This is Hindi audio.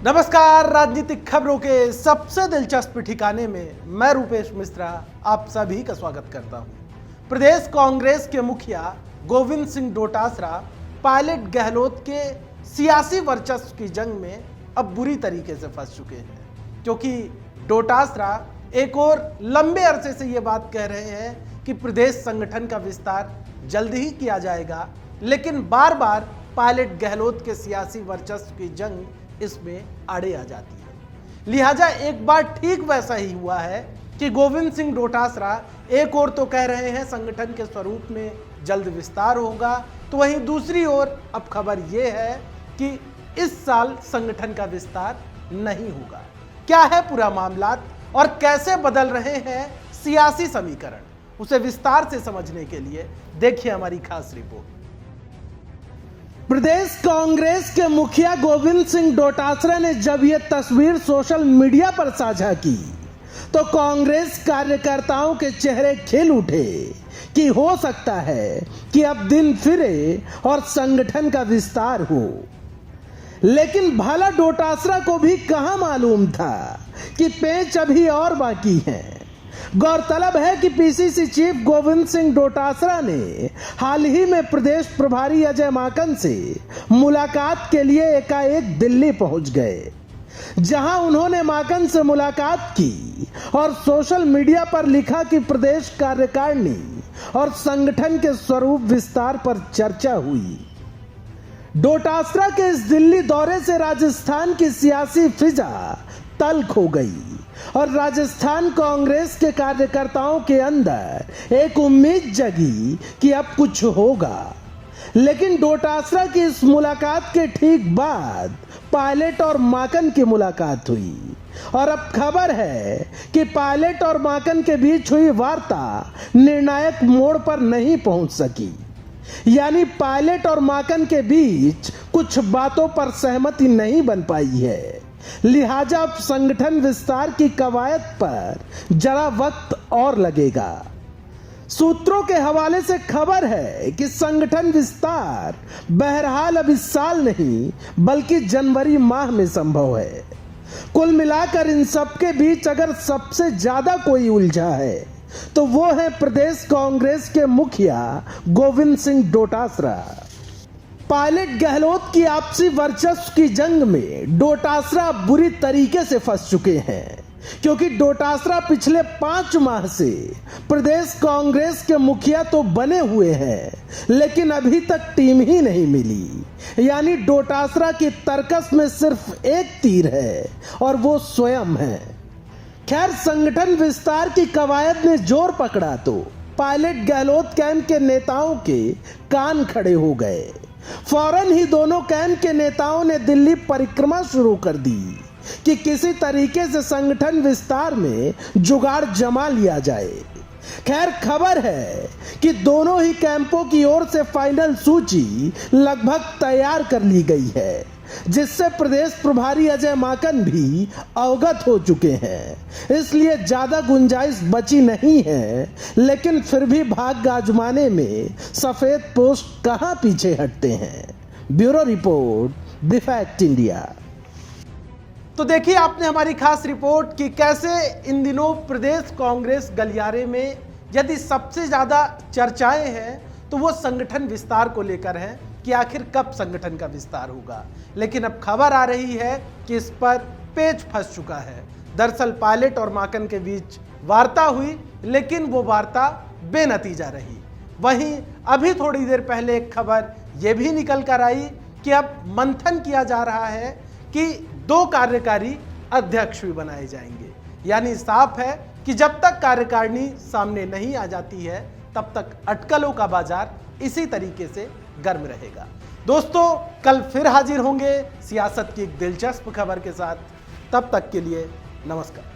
नमस्कार। राजनीतिक खबरों के सबसे दिलचस्प ठिकाने में मैं रूपेश मिश्रा आप सभी का स्वागत करता हूं। प्रदेश कांग्रेस के मुखिया गोविंद सिंह डोटासरा पायलट गहलोत के सियासी वर्चस्व की जंग में अब बुरी तरीके से फंस चुके हैं, क्योंकि डोटासरा एक और लंबे अरसे से ये बात कह रहे हैं कि प्रदेश संगठन का विस्तार जल्द ही किया जाएगा, लेकिन बार बार पायलट गहलोत के सियासी वर्चस्व की जंग इसमें आड़े आ जाती है। लिहाजा एक बार ठीक वैसा ही हुआ है कि गोविंद सिंह डोटासरा एक ओर तो कह रहे हैं संगठन के स्वरूप में जल्द विस्तार होगा, तो वहीं दूसरी ओर अब खबर यह है कि इस साल संगठन का विस्तार नहीं होगा। क्या है पूरा मामला और कैसे बदल रहे हैं सियासी समीकरण, उसे विस्तार से समझने के लिए देखिए हमारी खास रिपोर्ट। प्रदेश कांग्रेस के मुखिया गोविंद सिंह डोटासरा ने जब यह तस्वीर सोशल मीडिया पर साझा की तो कांग्रेस कार्यकर्ताओं के चेहरे खिल उठे कि हो सकता है कि अब दिन फिरे और संगठन का विस्तार हो। लेकिन भला डोटासरा को भी कहां मालूम था कि पेच अभी और बाकी है। गौरतलब है कि पीसीसी चीफ गोविंद सिंह डोटासरा ने हाल ही में प्रदेश प्रभारी अजय माकन से मुलाकात के लिए एकाएक दिल्ली पहुंच गए, जहां उन्होंने माकन से मुलाकात की और सोशल मीडिया पर लिखा कि प्रदेश कार्यकारिणी और संगठन के स्वरूप विस्तार पर चर्चा हुई। डोटासरा के इस दिल्ली दौरे से राजस्थान की सियासी फिजा तल्ख हो गई और राजस्थान कांग्रेस के कार्यकर्ताओं के अंदर एक उम्मीद जगी कि अब कुछ होगा। लेकिन डोटासरा की इस मुलाकात के ठीक बाद पायलट और माकन की मुलाकात हुई और अब खबर है कि पायलट और माकन के बीच हुई वार्ता निर्णायक मोड़ पर नहीं पहुंच सकी। यानी पायलट और माकन के बीच कुछ बातों पर सहमति नहीं बन पाई है। लिहाजा अब संगठन विस्तार की कवायद पर जरा वक्त और लगेगा। सूत्रों के हवाले से खबर है कि संगठन विस्तार बहरहाल अब इस साल नहीं बल्कि जनवरी माह में संभव है। कुल मिलाकर इन सब के बीच अगर सबसे ज्यादा कोई उलझा है तो वो है प्रदेश कांग्रेस के मुखिया गोविंद सिंह डोटासरा। पायलट गहलोत की आपसी वर्चस्व की जंग में डोटासरा बुरी तरीके से फंस चुके हैं, क्योंकि डोटासरा पिछले 5 माह से प्रदेश कांग्रेस के मुखिया तो बने हुए हैं, लेकिन अभी तक टीम ही नहीं मिली। यानी डोटासरा की तर्कस में सिर्फ एक तीर है और वो स्वयं है। खैर, संगठन विस्तार की कवायद ने जोर पकड़ा तो पायलट गहलोत कैंप के नेताओं के कान खड़े हो गए। फौरन ही दोनों कैंप के नेताओं ने दिल्ली परिक्रमा शुरू कर दी कि किसी तरीके से संगठन विस्तार में जुगाड़ जमा लिया जाए। खैर, खबर है कि दोनों ही कैंपों की ओर से फाइनल सूची लगभग तैयार कर ली गई है, जिससे प्रदेश प्रभारी अजय माकन भी अवगत हो चुके हैं। इसलिए ज्यादा गुंजाइश बची नहीं है, लेकिन फिर भी भाग्य आजमाने में सफेद पोस्ट कहां पीछे हटते हैं। Bureau report, the fact India. तो देखिए आपने हमारी खास रिपोर्ट कि कैसे इन दिनों प्रदेश कांग्रेस गलियारे में यदि सबसे ज्यादा चर्चाएं हैं तो वो संगठन विस्तार को लेकर है कि आखिर कब संगठन का विस्तार होगा। लेकिन अब खबर आ रही है कि इस पर पेच फंस चुका है। दरअसल पायलट और माकन के बीच वार्ता हुई, लेकिन वो वार्ता बेनतीजा रही। वहीं अभी थोड़ी देर पहले एक खबर ये भी निकल कर आई कि अब मंथन किया जा रहा है कि 2 कार्यकारी अध्यक्ष भी बनाए जाएंगे। यानी साफ है कि जब तक कार्यकारिणी सामने नहीं आ जाती है तब तक अटकलों का बाजार इसी तरीके से गर्म रहेगा। दोस्तों, कल फिर हाजिर होंगे सियासत की एक दिलचस्प खबर के साथ। तब तक के लिए नमस्कार।